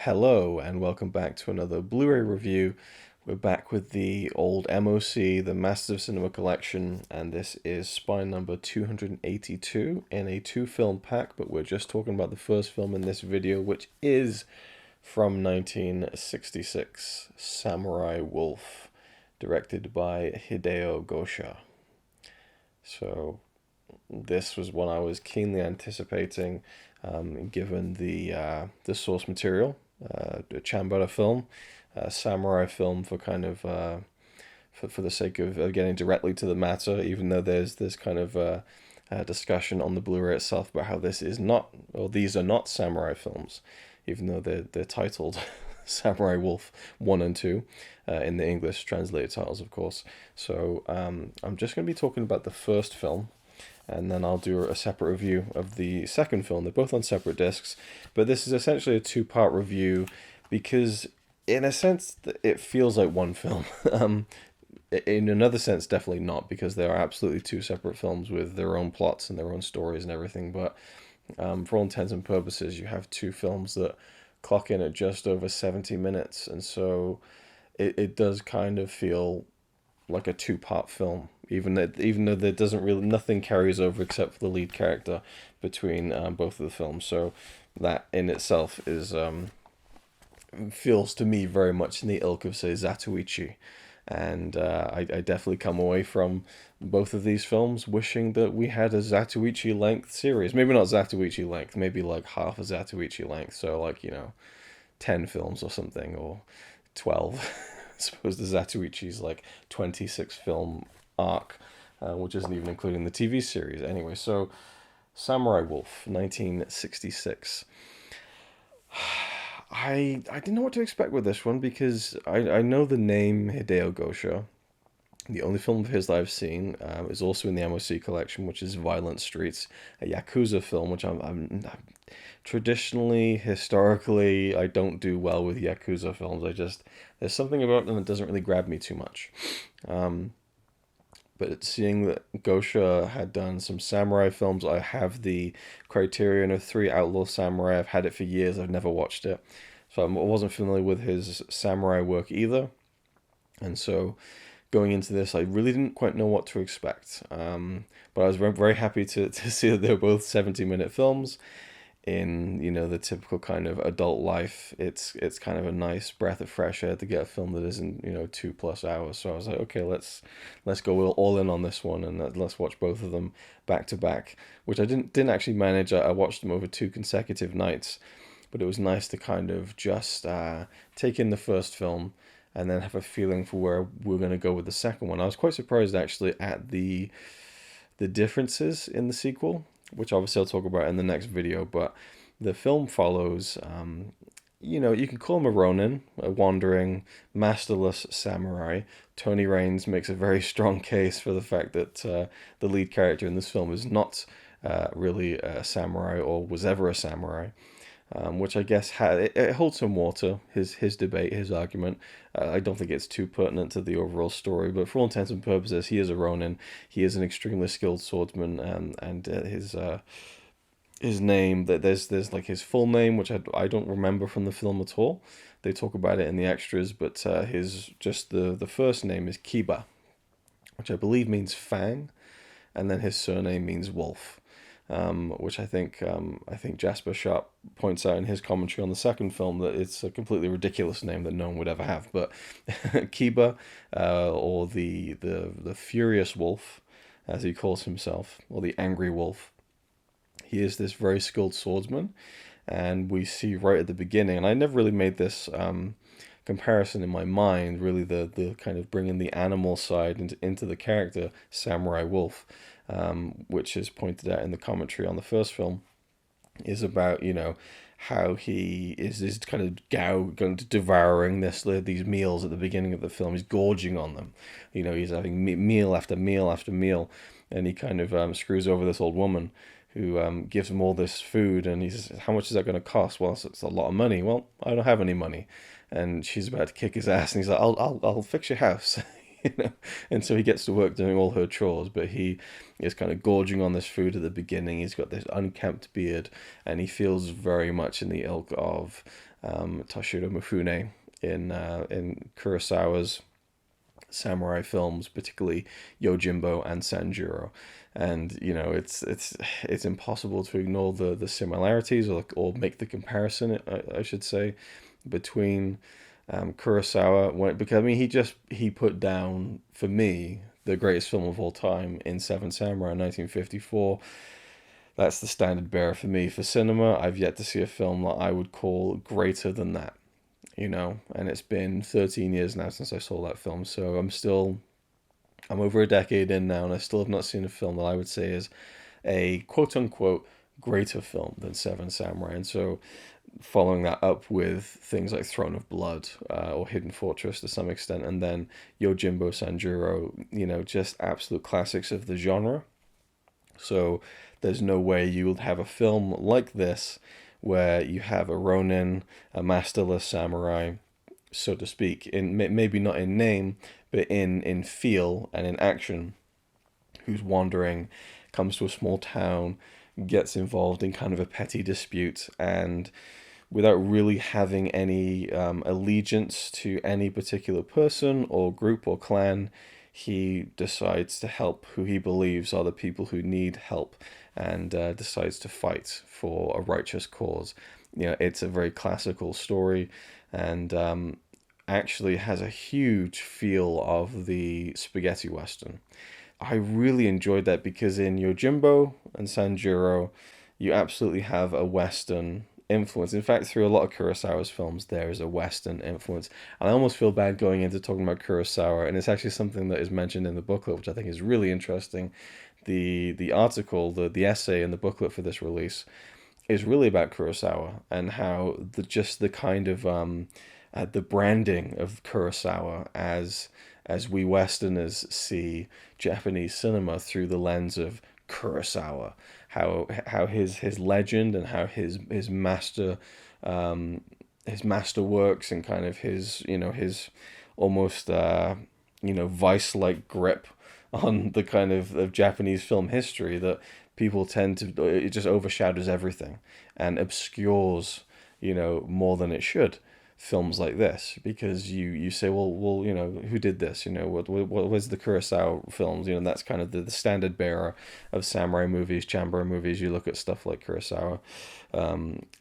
Hello and welcome back to another Blu-ray review. We're back with the old MOC, the Masters of Cinema Collection, and this is spine number 282 in a two-film pack, but we're just talking about the first film in this video, which is from 1966, Samurai Wolf, directed by Hideo Gosha. So this was one I was keenly anticipating, given the source material, a Chambara film, a samurai film for kind of for the sake of getting directly to the matter. Even though there's this kind of discussion on the Blu-ray itself about how this is not, or these are not samurai films, even though they're titled Samurai Wolf 1 and 2 in the English translated titles, of course. So I'm just going to be talking about the first film, and then I'll do a separate review of the second film. They're both on separate discs, but this is essentially a two-part review because, in a sense, it feels like one film. In another sense, definitely not, because they are absolutely two separate films with their own plots and their own stories and everything. But for all intents and purposes, you have two films that clock in at just over 70 minutes, and so it does kind of feel like a two-part film, even though there doesn't really, nothing carries over except for the lead character between both of the films. So that in itself is feels to me very much in the ilk of, say, Zatoichi. And I definitely come away from both of these films wishing that we had a Zatoichi length series. Maybe not Zatoichi length, maybe like half a Zatoichi length. So like, 10 films or something, or 12. I suppose the Zatoichi's like 26 film arc, which isn't even including the TV series. Anyway, so Samurai Wolf, 1966. I didn't know what to expect with this one because I know the name Hideo Gosha. The only film of his that I've seen is also in the MOC collection, which is Violent Streets, a Yakuza film, which I'm traditionally, historically, I don't do well with Yakuza films. There's something about them that doesn't really grab me too much. But seeing that Gosha had done some samurai films, I have the Criterion of Three Outlaw Samurai. I've had it for years. I've never watched it. So I wasn't familiar with his samurai work either. And so going into this, I really didn't quite know what to expect. But I was very happy to see that they were both 70-minute films. In the typical kind of adult life, it's kind of a nice breath of fresh air to get a film that isn't 2+ hours. So I was like, okay, let's go all in on this one, and let's watch both of them back to back, which I didn't actually manage. I watched them over 2 consecutive nights, but it was nice to kind of just take in the first film and then have a feeling for where we're going to go with the second one. I was quite surprised actually at the differences in the sequel, which obviously I'll talk about in the next video. But the film follows, you can call him a Ronin, a wandering, masterless samurai. Tony Raines makes a very strong case for the fact that the lead character in this film is not really a samurai or was ever a samurai. Which I guess it holds some water, his debate, his argument. I don't think it's too pertinent to the overall story, but for all intents and purposes, he is a Ronin. He is an extremely skilled swordsman, and his name, that there's like his full name, which I don't remember from the film at all. They talk about it in the extras, but his just the first name is Kiba, which I believe means fang, and then his surname means wolf. Which I think Jasper Sharp points out in his commentary on the second film that it's a completely ridiculous name that no one would ever have. But Kiba, or the Furious Wolf, as he calls himself, or the Angry Wolf, he is this very skilled swordsman, and we see right at the beginning, and I never really made this comparison in my mind, really the kind of bringing the animal side into the character Samurai Wolf, which is pointed out in the commentary on the first film, is about how he is kind of going to devouring these meals at the beginning of the film. He's gorging on them, he's having meal after meal after meal, and he kind of screws over this old woman who gives him all this food, and he says, how much is that going to cost? Well, it's a lot of money. Well, I don't have any money. And she's about to kick his ass, and he's like, I'll fix your house. And so he gets to work doing all her chores, but he is kind of gorging on this food at the beginning. He's got this unkempt beard, and he feels very much in the ilk of Toshiro Mifune in Kurosawa's samurai films, particularly Yojimbo and Sanjuro. And it's impossible to ignore the similarities, or make the comparison, I should say, between Kurosawa, because I mean he put down for me the greatest film of all time in Seven Samurai, 1954. That's the standard bearer for me for cinema. I've yet to see a film that I would call greater than that, and it's been 13 years now since I saw that film. So I'm over a decade in now, and I still have not seen a film that I would say is a quote unquote greater film than Seven Samurai. And so, following that up with things like Throne of Blood, or Hidden Fortress to some extent, and then Yojimbo, Sanjuro, just absolute classics of the genre. So there's no way you would have a film like this where you have a Ronin, a masterless samurai, so to speak, in maybe not in name, but in feel and in action, who's wandering, comes to a small town, gets involved in kind of a petty dispute, and without really having any allegiance to any particular person or group or clan, he decides to help who he believes are the people who need help, and decides to fight for a righteous cause. It's a very classical story, and actually has a huge feel of the spaghetti western. I really enjoyed that because in Yojimbo and Sanjuro, you absolutely have a western influence. In fact, through a lot of Kurosawa's films, there is a western influence. And I almost feel bad going into talking about Kurosawa, and it's actually something that is mentioned in the booklet, which I think is really interesting. The article, the essay in the booklet for this release is really about Kurosawa, and how the kind of the branding of Kurosawa as we Westerners see Japanese cinema through the lens of Kurosawa, how his legend, and how his master works, and kind of his almost vice like grip on the kind of Japanese film history, that people tend to, it just overshadows everything and obscures more than it should, films like this, because you say, well, who did this? What was the Kurosawa films? That's kind of the standard bearer of samurai movies, chambara movies. You look at stuff like Kurosawa,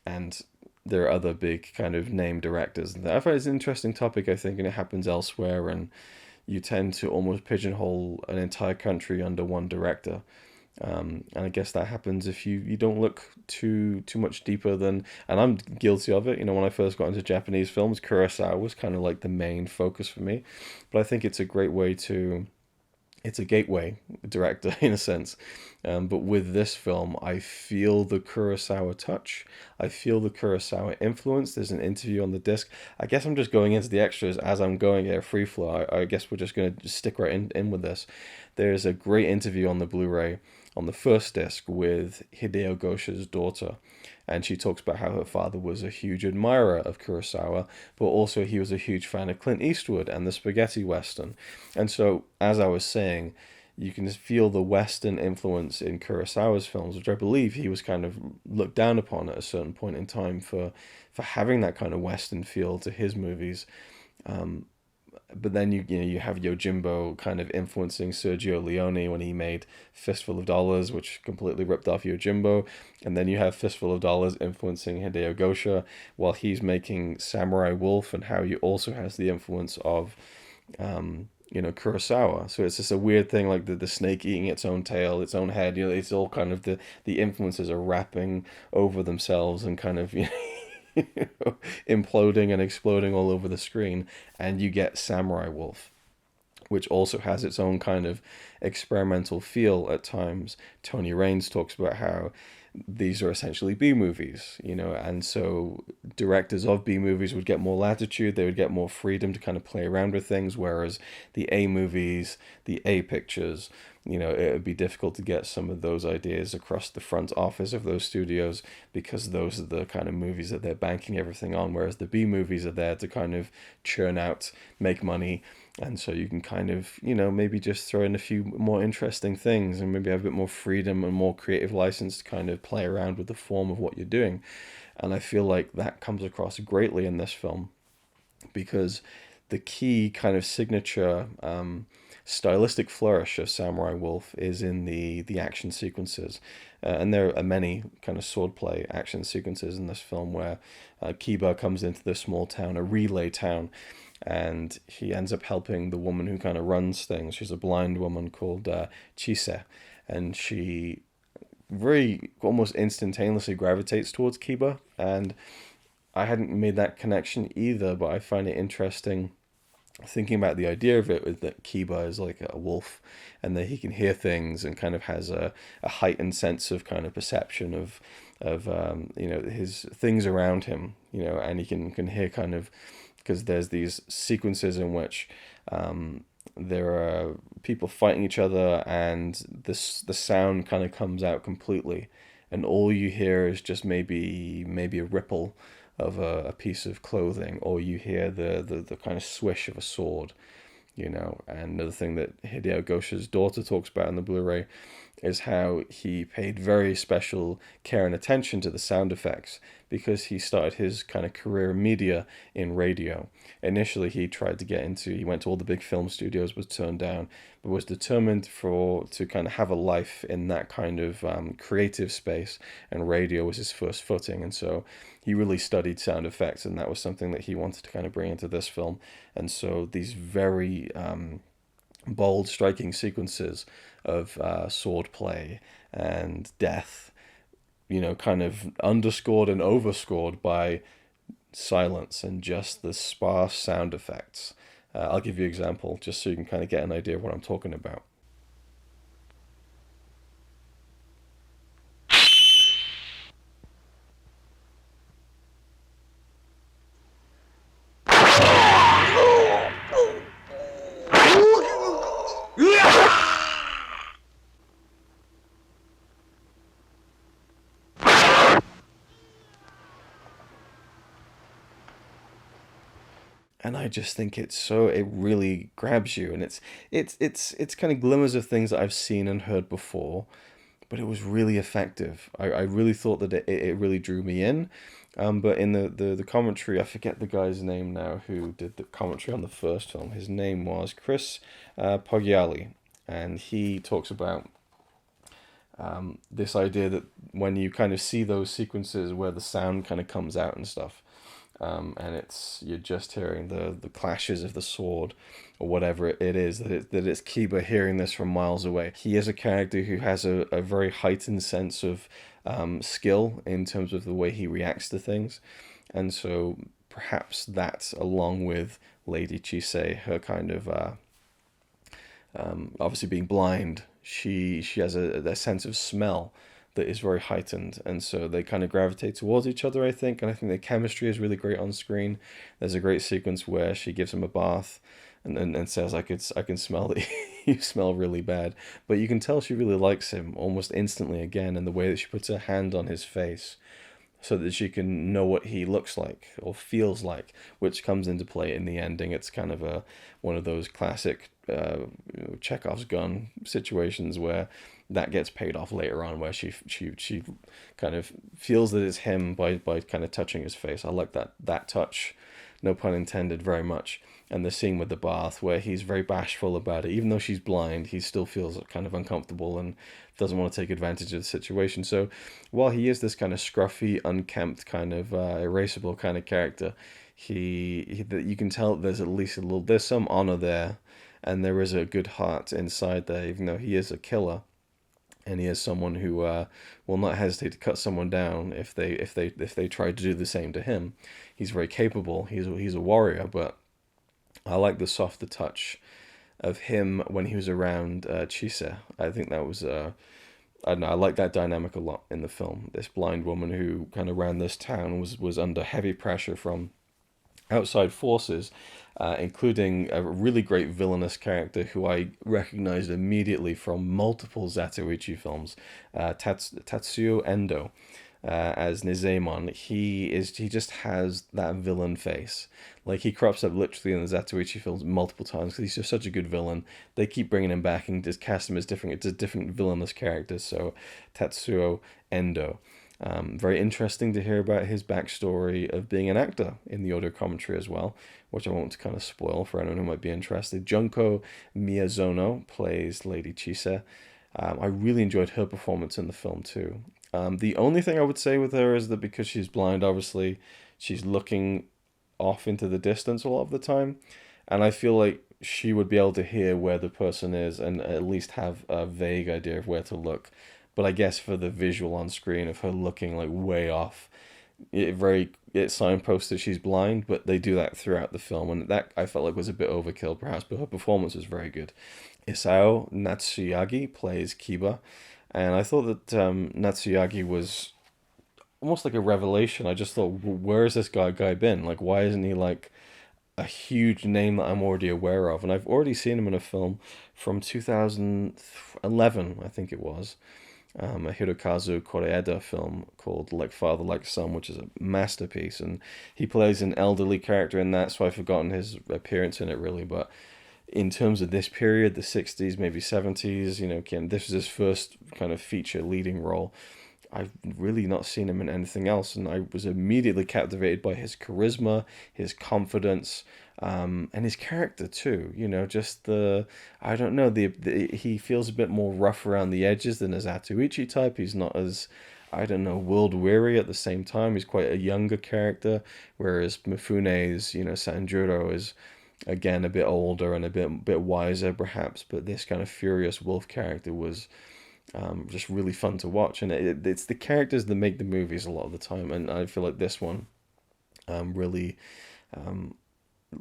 and there are other big kind of name directors. And I find it's an interesting topic, I think, and it happens elsewhere, and you tend to almost pigeonhole an entire country under one director. And I guess that happens if you don't look too much deeper than, and I'm guilty of it. When I first got into Japanese films, Kurosawa was kind of like the main focus for me. But I think it's a great way it's a gateway director in a sense. But with this film, I feel the Kurosawa touch. I feel the Kurosawa influence. There's an interview on the disc. I guess I'm just going into the extras as I'm going at a free flow. I guess we're just going to stick right in with this. There's a great interview on the Blu-ray on the first disc with Hideo Gosha's daughter. And she talks about how her father was a huge admirer of Kurosawa, but also he was a huge fan of Clint Eastwood and the spaghetti western. And so, as I was saying, you can just feel the western influence in Kurosawa's films, which I believe he was kind of looked down upon at a certain point in time for having that kind of western feel to his movies. But then you have Yojimbo kind of influencing Sergio Leone when he made Fistful of Dollars, which completely ripped off Yojimbo, and then you have Fistful of Dollars influencing Hideo Gosha while he's making Samurai Wolf, and how he also has the influence of Kurosawa. So it's just a weird thing, like the snake eating its own tail, its own head. It's all kind of the influences are wrapping over themselves and kind of imploding and exploding all over the screen, and you get Samurai Wolf, which also has its own kind of experimental feel at times. Tony Raines talks about how these are essentially B movies, and so directors of B movies would get more latitude, they would get more freedom to kind of play around with things, whereas the A movies, the A pictures, it would be difficult to get some of those ideas across the front office of those studios, because those are the kind of movies that they're banking everything on, whereas the B movies are there to kind of churn out, make money. And so you can kind of, maybe just throw in a few more interesting things, and maybe have a bit more freedom and more creative license to kind of play around with the form of what you're doing. And I feel like that comes across greatly in this film because the key kind of signature stylistic flourish of Samurai Wolf is in the action sequences. And there are many kind of swordplay action sequences in this film where Kiba comes into this small town, a relay town, and he ends up helping the woman who kind of runs things. She's a blind woman called Chise, and she very almost instantaneously gravitates towards Kiba. And I hadn't made that connection either, but I find it interesting thinking about the idea of it is that Kiba is like a wolf and that he can hear things and kind of has a heightened sense of kind of perception of his things around him, and he can hear kind of because there's these sequences in which there are people fighting each other and the sound kind of comes out completely and all you hear is just maybe a ripple of a piece of clothing, or you hear the kind of swish of a sword, And another thing that Hideo Gosha's daughter talks about in the Blu-ray is how he paid very special care and attention to the sound effects because he started his kind of career in media in radio. Initially, he went to all the big film studios, was turned down, but was determined to kind of have a life in that kind of creative space, and radio was his first footing. And so he really studied sound effects, and that was something that he wanted to kind of bring into this film. And so these very bold, striking sequences of swordplay and death, kind of underscored and overscored by silence and just the sparse sound effects. I'll give you an example just so you can kind of get an idea of what I'm talking about. And I just think it really grabs you, and it's kind of glimmers of things that I've seen and heard before, but it was really effective. I really thought that it really drew me in. But in the commentary, I forget the guy's name now who did the commentary on the first film. His name was Chris Poggiali, and he talks about this idea that when you kind of see those sequences where the sound kind of comes out and stuff, and you're just hearing the clashes of the sword or whatever it is, that it's Kiba hearing this from miles away. He is a character who has a very heightened sense of skill in terms of the way he reacts to things, and so perhaps that, along with Lady Chise, her kind of obviously being blind, she has a sense of smell that is very heightened, and so they kind of gravitate towards each other, I think. And I think the chemistry is really great on screen. There's a great sequence where she gives him a bath and says, I can smell that you smell really bad, but you can tell she really likes him almost instantly again, in the way that she puts her hand on his face so that she can know what he looks like or feels like, which comes into play in the ending. It's kind of one of those classic Chekhov's gun situations where that gets paid off later on, where she kind of feels that it's him by kind of touching his face. I like that touch, no pun intended, very much. And the scene with the bath where he's very bashful about it, even though she's blind, he still feels kind of uncomfortable and doesn't want to take advantage of the situation. So while he is this kind of scruffy, unkempt, kind of erasable kind of character, you can tell there's at least there's some honor there, and there is a good heart inside there, even though he is a killer. And he is someone who will not hesitate to cut someone down if they try to do the same to him. He's very capable. He's a warrior, but I like the softer touch of him when he was around Chise. I think that was I don't know. I like that dynamic a lot in the film. This blind woman who kind of ran this town was under heavy pressure from outside forces, including a really great villainous character who I recognized immediately from multiple Zatoichi films, Tatsuo Endo. As Nizamon, he just has that villain face. Like, he crops up literally in the Zatoichi films multiple times because he's just such a good villain. They keep bringing him back and just cast him as different villainous characters. So Tatsuo Endo, Very interesting to hear about his backstory of being an actor in the audio commentary as well, which I won't kind of spoil for anyone who might be interested. Junko Miyazono plays Lady Chise. I really enjoyed her performance in the film too. The only thing I would say with her is that because she's blind, obviously, she's looking off into the distance a lot of the time. And I feel like she would be able to hear where the person is and at least have a vague idea of where to look. But I guess for the visual on screen of her looking like way off, it signposts that she's blind, but they do that throughout the film, and that I felt like was a bit overkill perhaps, but her performance was very good. Isao Natsuyagi plays Kiba, and I thought that Natsuyagi was almost like a revelation. I just thought, where has this guy been? Like, why isn't he like a huge name that I'm already aware of? And I've already seen him in a film from 2011, I think it was, a Hirokazu Koreeda film called Like Father Like Son, which is a masterpiece, and he plays an elderly character in that, so I've forgotten his appearance in it really, but in terms of this period, the 60s, maybe 70s, again, this was his first kind of feature leading role. I've really not seen him in anything else, and I was immediately captivated by his charisma, his confidence, and his character too. Just I don't know, he feels a bit more rough around the edges than his Atuichi type. He's not as, I don't know, world weary at the same time. He's quite a younger character, whereas Mifune's, Sanjuro is again a bit older and a bit wiser perhaps. But this kind of furious wolf character was just really fun to watch, and it's the characters that make the movies a lot of the time, and I feel like this one really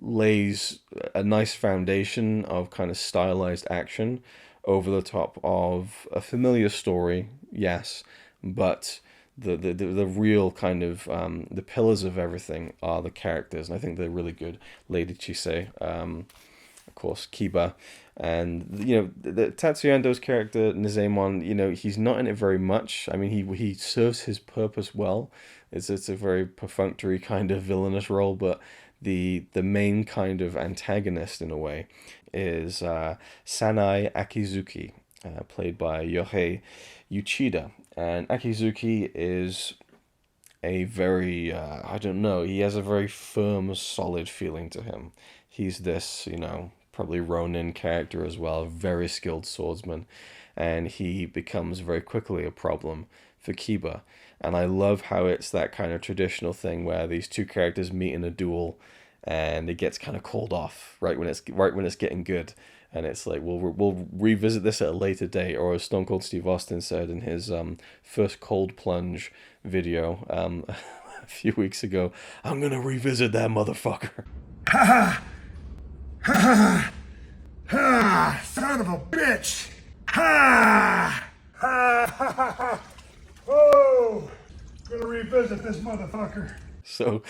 lays a nice foundation of kind of stylized action over the top of a familiar story, yes, but the real kind of the pillars of everything are the characters, and I think they're really good. Lady Chise, of course, Kiba, and the Tatsuyando's character Nizamon, he's not in it very much. I mean, he serves his purpose well. It's a very perfunctory kind of villainous role, but the main kind of antagonist in a way is Sanai Akizuki, played by Yohei Uchida, and Akizuki is a very I don't know, he has a very firm, solid feeling to him. He's this, probably Ronin character as well, a very skilled swordsman, and he becomes very quickly a problem for Kiba. And I love how it's that kind of traditional thing where these two characters meet in a duel, and it gets kind of called off right when it's getting good, and it's like we'll revisit this at a later date, or as Stone Cold Steve Austin said in his first Cold Plunge video a few weeks ago, I'm gonna revisit that motherfucker. Ha ha! Son of a bitch! Ha! Ha ha ha ha! Oh! Gonna revisit this motherfucker. So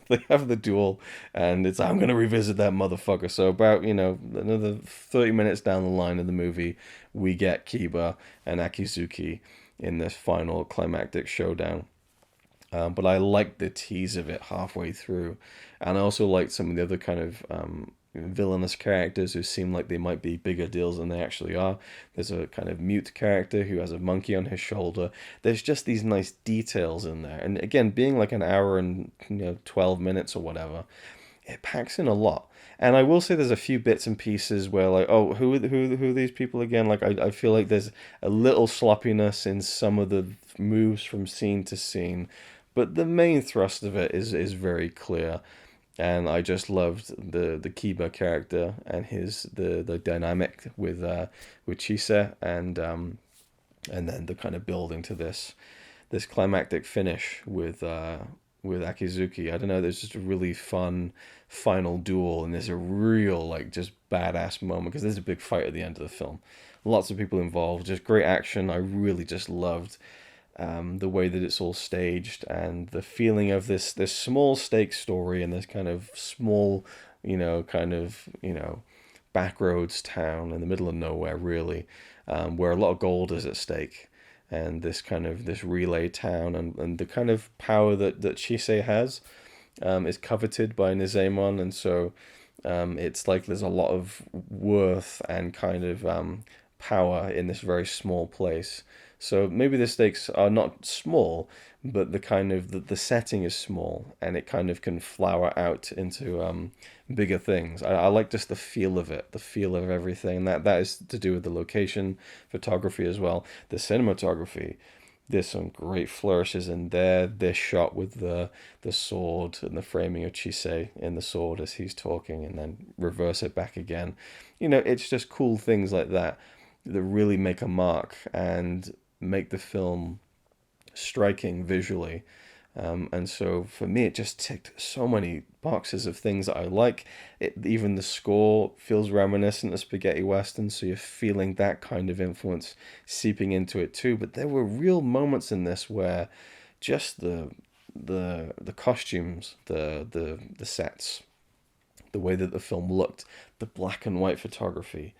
they have the duel, and it's I'm gonna revisit that motherfucker. So about another 30 minutes down the line of the movie, we get Kiba and Akizuki in this final climactic showdown. But I liked the tease of it halfway through, and I also liked some of the other kind of villainous characters who seem like they might be bigger deals than they actually are. There's a kind of mute character who has a monkey on his shoulder. There's just these nice details in there, and again, being like an hour and 12 minutes or whatever, it packs in a lot. And I will say there's a few bits and pieces where like, oh, who are these people again? Like I feel like there's a little sloppiness in some of the moves from scene to scene, but the main thrust of it is very clear. And I just loved the Kiba character and the dynamic with Chise, and then the kind of building to this climactic finish with Akizuki. I don't know, there's just a really fun final duel, and there's a real like just badass moment because there's a big fight at the end of the film. Lots of people involved, just great action. I really just loved the way that it's all staged, and the feeling of this small stake story in this kind of small, backroads town in the middle of nowhere, really, where a lot of gold is at stake, and this relay town, and the kind of power that Chise has is coveted by Nizamon, and so it's like there's a lot of worth and kind of power in this very small place. So maybe the stakes are not small, but the kind of the setting is small, and it kind of can flower out into bigger things. I like just the feel of it, the feel of everything. That is to do with the location, photography as well, the cinematography. There's some great flourishes in there. They're shot with the sword and the framing of Chisei in the sword as he's talking, and then reverse it back again. It's just cool things like that that really make a mark and make the film striking visually. And so for me, it just ticked so many boxes of things that I like. Even the score feels reminiscent of spaghetti western, so you're feeling that kind of influence seeping into it too. But there were real moments in this where just the costumes, the sets, the way that the film looked, the black and white photography,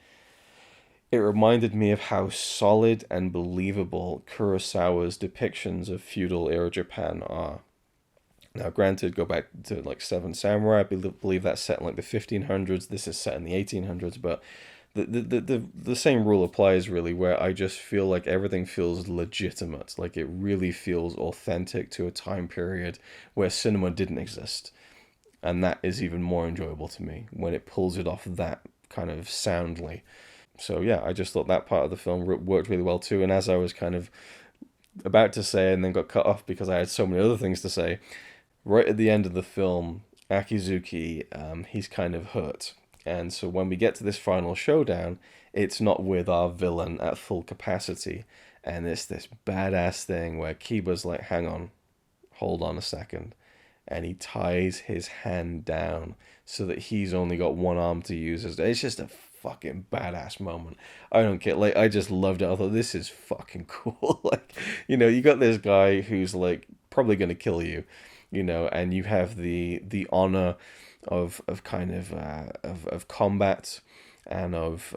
it reminded me of how solid and believable Kurosawa's depictions of feudal era Japan are. Now, granted, go back to like Seven Samurai. I believe that's set in like the 1500s. This is set in the 1800s, but the same rule applies really, where I just feel like everything feels legitimate. Like it really feels authentic to a time period where cinema didn't exist. And that is even more enjoyable to me when it pulls it off that kind of soundly. So yeah, I just thought that part of the film worked really well too. And as I was kind of about to say and then got cut off because I had so many other things to say, right at the end of the film, Akizuki, he's kind of hurt. And so when we get to this final showdown, it's not with our villain at full capacity. And it's this badass thing where Kiba's like, hang on, hold on a second. And he ties his hand down so that he's only got one arm to use. It's just a fucking badass moment. I don't care. Like, I just loved it. I thought, this is fucking cool. Like, you got this guy who's like probably going to kill you, and you have the honor of kind of combat and of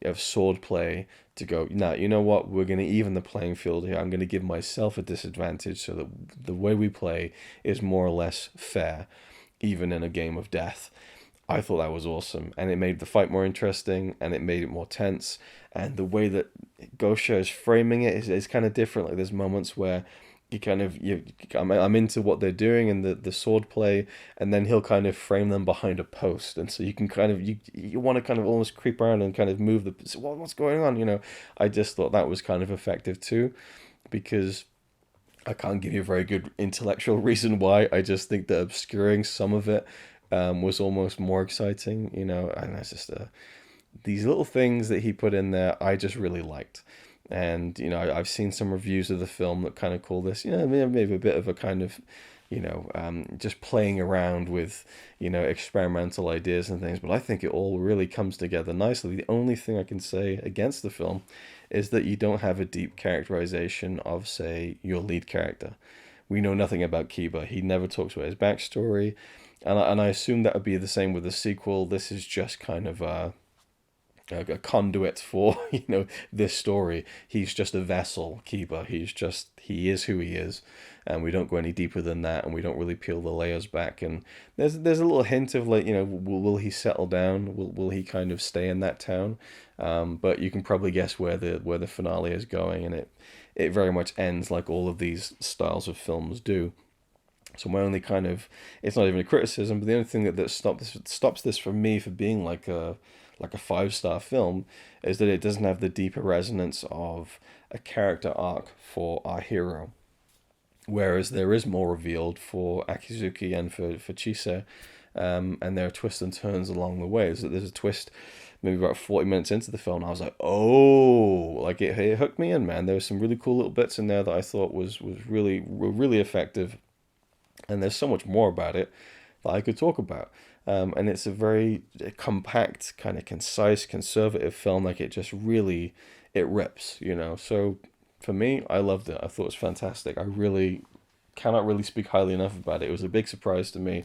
swordplay to go, nah, you know what, we're going to even the playing field here. I'm going to give myself a disadvantage so that the way we play is more or less fair, even in a game of death. I thought that was awesome, and it made the fight more interesting, and it made it more tense, and the way that Gosha is framing it is kind of different. Like, there's moments where I'm into what they're doing and the sword play, and then he'll kind of frame them behind a post, and so you can kind of you want to kind of almost creep around and kind of move the what's going on. I just thought that was kind of effective too, because I can't give you a very good intellectual reason why. I just think that obscuring some of it was almost more exciting, and that's just these little things that he put in there I just really liked. And I've seen some reviews of the film that kind of call this, maybe a bit of a kind of, just playing around with, experimental ideas and things. But I think it all really comes together nicely. The only thing I can say against the film is that you don't have a deep characterization of, say, your lead character. We know nothing about Kiba. He never talks about his backstory, and I assume that would be the same with the sequel. This is just kind of a conduit for this story. He's just a vessel, Kiba. He is who he is, and we don't go any deeper than that, and we don't really peel the layers back. And there's a little hint of like, will he settle down? Will he kind of stay in that town? But you can probably guess where the finale is going, and it very much ends like all of these styles of films do. So my only kind of, it's not even a criticism, but the only thing that stops this from me for being like a 5-star film is that it doesn't have the deeper resonance of a character arc for our hero. Whereas there is more revealed for Akizuki and for Chise, and there are twists and turns along the way. So there's a twist maybe about 40 minutes into the film, and I was like, oh, like it hooked me in, man. There were some really cool little bits in there that I thought were really effective. And there's so much more about it that I could talk about. And it's a very compact, kind of concise, conservative film. Like, it just really, it rips, So for me, I loved it. I thought it was fantastic. I really cannot really speak highly enough about it. It was a big surprise to me.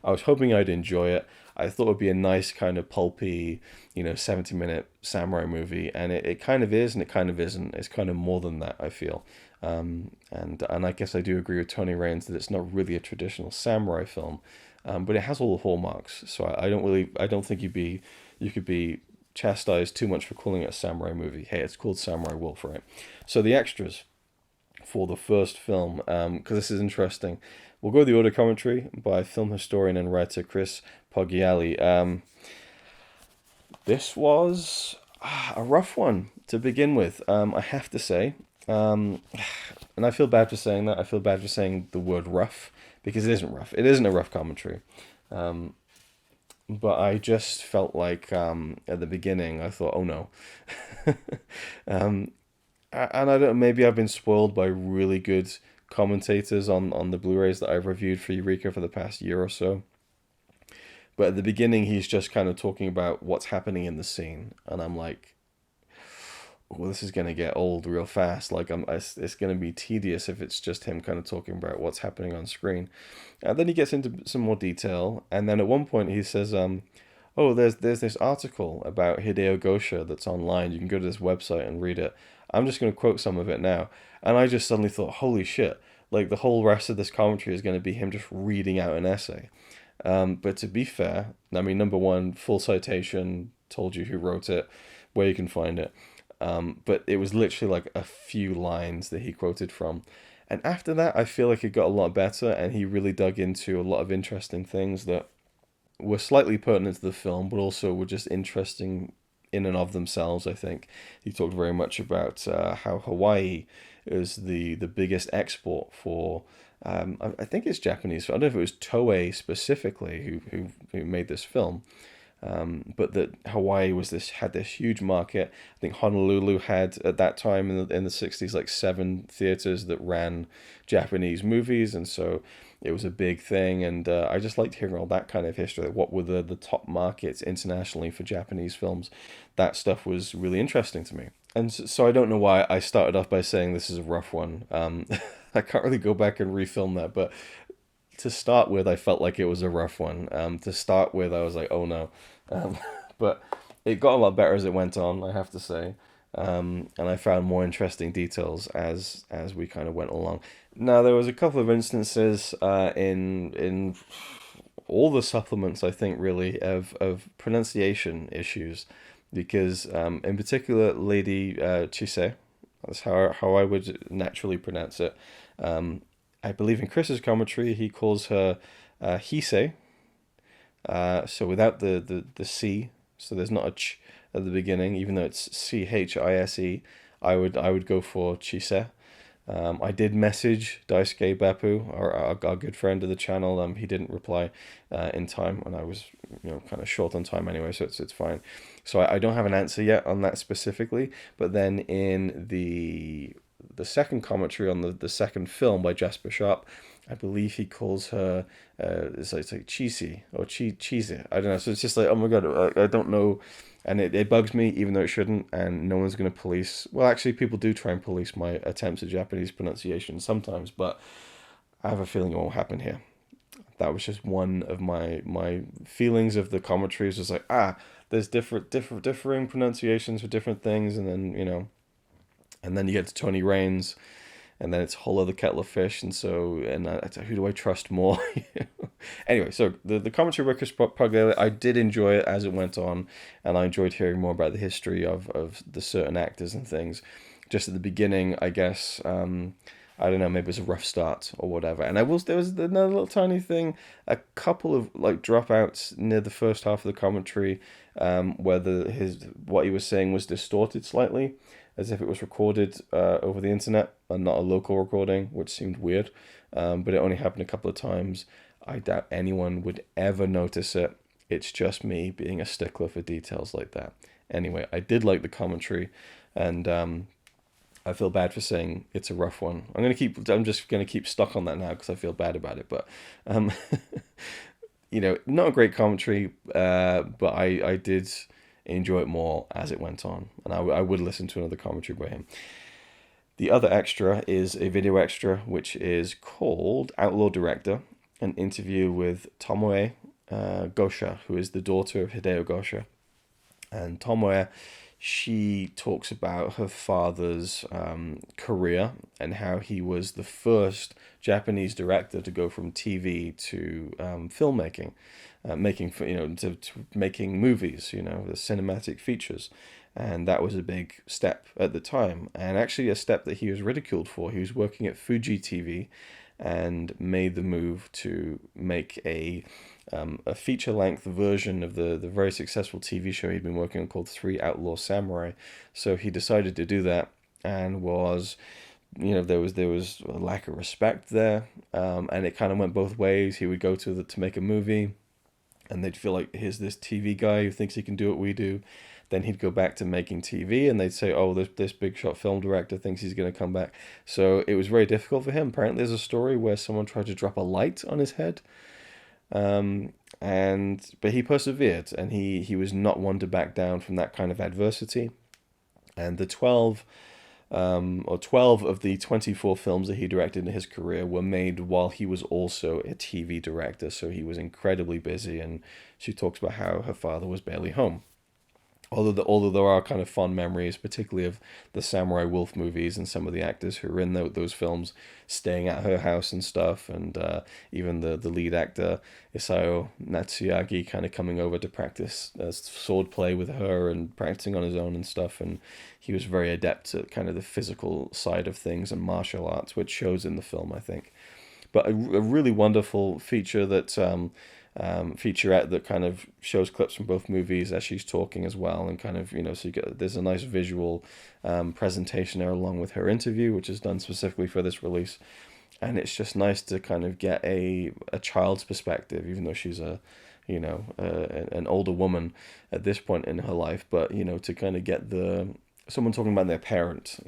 I was hoping I'd enjoy it. I thought it would be a nice kind of pulpy, 70-minute samurai movie. And it kind of is, and it kind of isn't. It's kind of more than that, I feel. And I guess I do agree with Tony Raines that it's not really a traditional samurai film, but it has all the hallmarks. So I don't think you could be chastised too much for calling it a samurai movie. Hey, it's called Samurai Wolf, right? So the extras for the first film, because this is interesting. We'll go with the audio commentary by film historian and writer Chris Poggiali. This was a rough one to begin with, I have to say. Um, and I feel bad for saying that. I feel bad for saying the word rough because it isn't rough. It isn't a rough commentary. But I just felt like at the beginning I thought, oh no. um, and I don't. Maybe I've been spoiled by really good commentators on the Blu-rays that I've reviewed for Eureka for the past year or so. But at the beginning, he's just kind of talking about what's happening in the scene, and I'm like, well, this is gonna get old real fast. Like, it's gonna be tedious if it's just him kind of talking about what's happening on screen. And then he gets into some more detail, and then at one point he says, "Oh, there's this article about Hideo Gosha that's online. You can go to this website and read it." I'm just gonna quote some of it now, and I just suddenly thought, "Holy shit!" Like the whole rest of this commentary is going to be him just reading out an essay. But to be fair, I mean, number one, full citation, told you who wrote it, where you can find it. But it was literally like a few lines that he quoted from. And after that, I feel like it got a lot better, and he really dug into a lot of interesting things that were slightly pertinent to the film, but also were just interesting in and of themselves, I think. He talked very much about how Hawaii is the biggest export for, I think it's Japanese. I don't know if it was Toei specifically who made this film. But that Hawaii had this huge market. I think Honolulu had at that time in the 60s like 7 theaters that ran Japanese movies, and so it was a big thing. And I just liked hearing all that kind of history. Like what were the top markets internationally for Japanese films? That stuff was really interesting to me. And so I don't know why I started off by saying this is a rough one. I can't really go back and refilm that, but to start with, I felt like it was a rough one. To start with, I was like, oh no. Um, but it got a lot better as it went on, I have to say. And I found more interesting details as we kind of went along. Now, there was a couple of instances in all the supplements, I think, really, of pronunciation issues. Because, in particular, Lady Chise, that's how I would naturally pronounce it. I believe in Chris's commentary, he calls her Hise, so without the C, so there's not a ch at the beginning, even though it's Chise. I would go for Chise. I did message Daisuke Beppu, our good friend of the channel. He didn't reply in time, and I was kind of short on time anyway, so it's fine. So I don't have an answer yet on that specifically. But then in the second commentary on the second film by Jasper Sharp, I believe he calls her it's like Cheesy or Cheesy. I don't know. So it's just like, oh my god, I don't know. And it bugs me, even though it shouldn't, and no one's going to police. Well, actually, people do try and police my attempts at Japanese pronunciation sometimes, but I have a feeling it won't happen here. That was just one of my feelings of the commentaries. Was like, there's differing pronunciations for different things, and then you get to Tony Raines, and then it's a whole other kettle of fish, and who do I trust more? Anyway, so the commentary by Chris Poggiali, I did enjoy it as it went on, and I enjoyed hearing more about the history of the certain actors and things. Just at the beginning, I guess, I don't know, maybe it was a rough start or whatever. And there was another little tiny thing, a couple of like dropouts near the first half of the commentary, where what he was saying was distorted slightly, as if it was recorded over the internet and not a local recording, which seemed weird. But it only happened a couple of times. I doubt anyone would ever notice it. It's just me being a stickler for details like that. Anyway, I did like the commentary, and I feel bad for saying it's a rough one. I'm just gonna keep stuck on that now because I feel bad about it. But not a great commentary, but I did enjoy it more as it went on, and I would listen to another commentary by him. The other extra is a video extra, which is called Outlaw Director, an interview with Tomoe Gosha, who is the daughter of Hideo Gosha. And Tomoe, she talks about her father's career and how he was the first Japanese director to go from TV to filmmaking, to making movies, the cinematic features. And that was a big step at the time, and actually a step that he was ridiculed for. He was working at Fuji TV and made the move to make a feature length version of the very successful TV show he'd been working on called Three Outlaw Samurai. So he decided to do that, and was, there was a lack of respect there, and it kind of went both ways. He would go to make a movie, and they'd feel like, here's this TV guy who thinks he can do what we do. Then he'd go back to making TV, and they'd say, oh, this big shot film director thinks he's going to come back. So it was very difficult for him. Apparently there's a story where someone tried to drop a light on his head, but he persevered, and he was not one to back down from that kind of adversity. And the 12 of the 24 films that he directed in his career were made while he was also a TV director. So he was incredibly busy, and she talks about how her father was barely home. Although there are kind of fond memories, particularly of the Samurai Wolf movies and some of the actors who were in those films staying at her house and stuff, and even the lead actor Isao Natsuyagi kind of coming over to practice swordplay with her and practicing on his own and stuff. And he was very adept at kind of the physical side of things and martial arts, which shows in the film, I think. But a really wonderful feature featurette that kind of shows clips from both movies as she's talking as well, and kind of, so there's a nice visual presentation there along with her interview, which is done specifically for this release. And it's just nice to kind of get a child's perspective, even though she's an older woman at this point in her life, but to kind of get someone talking about their parent,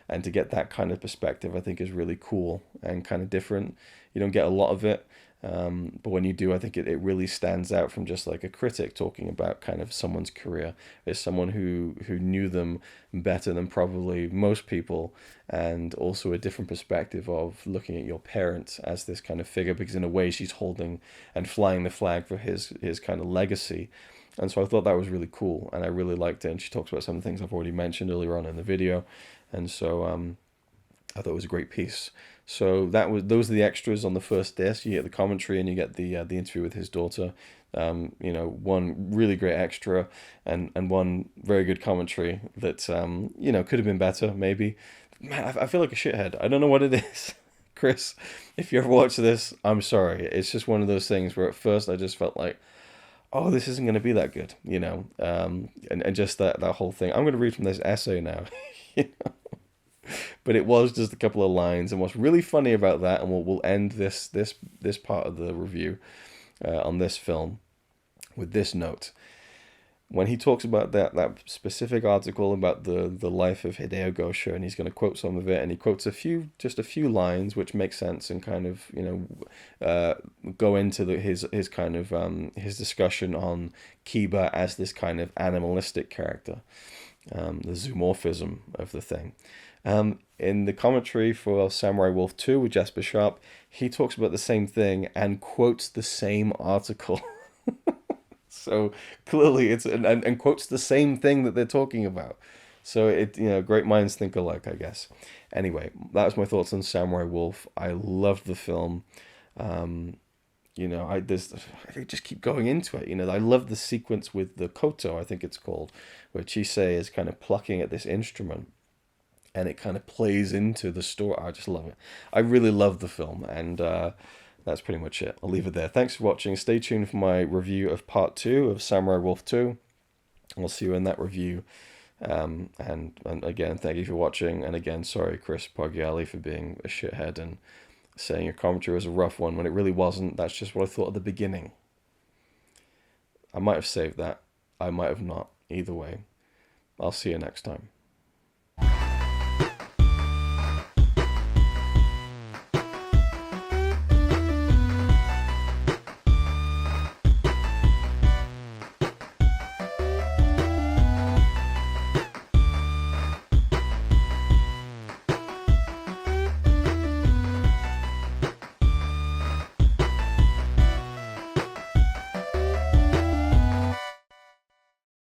and to get that kind of perspective, I think is really cool and kind of different. You don't get a lot of it. But when you do, I think it really stands out from just like a critic talking about kind of someone's career. It's someone who knew them better than probably most people, and also a different perspective of looking at your parent as this kind of figure, because in a way she's holding and flying the flag for his kind of legacy. And so I thought that was really cool, and I really liked it. And she talks about some of the things I've already mentioned earlier on in the video, and so I thought it was a great piece. So those are the extras on the first disc. You get the commentary, and you get the interview with his daughter. One really great extra, and one very good commentary that could have been better maybe. Man, I feel like a shithead. I don't know what it is. Chris, if you ever watch this, I'm sorry. It's just one of those things where at first I just felt like, oh, this isn't going to be that good, and just that whole thing. I'm going to read from this essay now. But it was just a couple of lines, and what's really funny about that, and we'll end this part of the review on this film with this note. When he talks about that specific article about the life of Hideo Gosha, and he's going to quote some of it, and he quotes just a few lines which make sense, and kind of go into his kind of his discussion on Kiba as this kind of animalistic character, the zoomorphism of the thing. In the commentary for Samurai Wolf 2 with Jasper Sharp, he talks about the same thing and quotes the same article. So clearly it's and quotes the same thing that they're talking about. So great minds think alike, I guess. Anyway, that was my thoughts on Samurai Wolf. I loved the film. I just keep going into it. I love the sequence with the koto, I think it's called, where Chisei is kind of plucking at this instrument, and it kind of plays into the story. I just love it. I really love the film, and that's pretty much it. I'll leave it there. Thanks for watching. Stay tuned for my review of part 2 of Samurai Wolf 2. I'll see you in that review. And again, thank you for watching. And again, sorry, Chris Poggiali, for being a shithead and saying your commentary was a rough one when it really wasn't. That's just what I thought at the beginning. I might have saved that. I might have not. Either way, I'll see you next time.